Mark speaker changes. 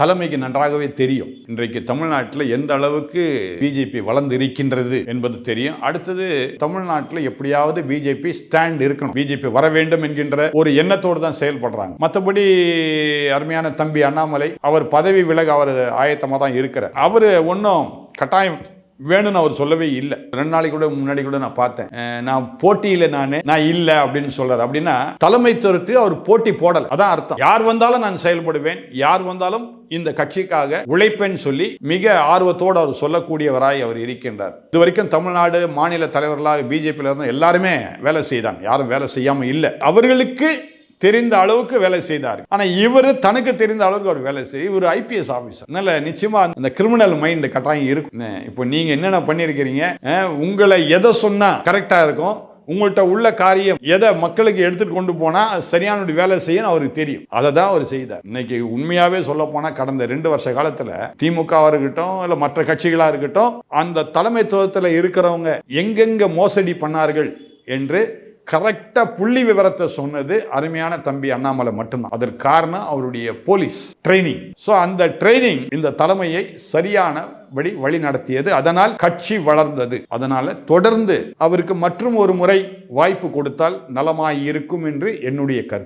Speaker 1: தலைமைக்கு நன்றாகவே தெரியும் இன்றைக்கு தமிழ்நாட்டில் எந்த அளவுக்கு பிஜேபி வளர்ந்து இருக்கின்றது என்பது தெரியும். அடுத்தது தமிழ்நாட்டில் எப்படியாவது பிஜேபி ஸ்டாண்ட் இருக்கணும், பிஜேபி வர வேண்டும் என்கின்ற ஒரு எண்ணத்தோடு தான் செயல்படுறாங்க. மற்றபடி அருமையான தம்பி அண்ணாமலை அவர் பதவி விலக அவர் ஆயத்தமாக தான் இருக்கிறார். அவர் ஒன்றும் கட்டாயம் வேணும்னு அவர் சொல்லவே இல்லை. 2 நாளைக்கு கூட முன்னாடி கூட நான் பார்த்தேன், நான் போட்டியில் நான் இல்லை அப்படின்னு சொல்றாரு. அப்படின்னா தலைமைத்துவத்து அவர் போட்டி போடல, அதான் அர்த்தம். யார் வந்தாலும் நான் செயல்படுவேன், யார் வந்தாலும் இந்த கட்சிக்காக உழைப்பேன்னு சொல்லி மிக ஆர்வத்தோடு அவர் சொல்லக்கூடியவராய் அவர் இருக்கின்றார். இது வரைக்கும் தமிழ்நாடு மாநில தலைவர்களாக பிஜேபியில் இருந்த எல்லாருமே வேலை செய்தாங்க, யாரும் வேலை செய்யாம இல்லை. அவர்களுக்கு தெரிந்த அளவுக்கு வேலை செய்தார். ஆனா இவர் தனக்கு தெரிந்த அளவுக்கு அவர் வேலை செய்ய, இவர் ஐபிஎஸ் ஆபீசர். அதனால நிச்சயமா இந்த கிரிமினல் மைண்ட் கட்டாயம் இருக்கும். இப்போ நீங்க என்னென்ன பண்ணிருக்கிறீங்க, உங்களை எதை சொன்னா கரெக்டா இருக்கும், உங்கள்கிட்ட உள்ள காரியம் எதை மக்களுக்கு எடுத்துட்டு கொண்டு போனா சரியான வேலை செய்யணும் அவருக்கு தெரியும். அதை தான் அவர் செய்தார். இன்னைக்கு உண்மையாவே சொல்ல போனா கடந்த 2 வருஷ காலத்துல திமுக இருக்கட்டும் இல்ல மற்ற கட்சிகளா இருக்கட்டும், அந்த தலைமைத்துவத்தில் இருக்கிறவங்க எங்கெங்க மோசடி பண்ணார்கள் என்று கரெக்டா புள்ளி விவரத்தை சொன்னது அருமையான தம்பி அண்ணாமலை மட்டும்தான். அதற்கு காரணம் அவருடைய போலீஸ் ட்ரைனிங். சோ அந்த ட்ரைனிங் இந்த தலைமையை சரியானபடி வழி நடத்தியது. அதனால் கட்சி வளர்ந்தது. அதனால தொடர்ந்து அவருக்கு மற்றும் ஒரு முறை வாய்ப்பு கொடுத்தால் நலமாய் இருக்கும் என்று என்னுடைய கருத்து.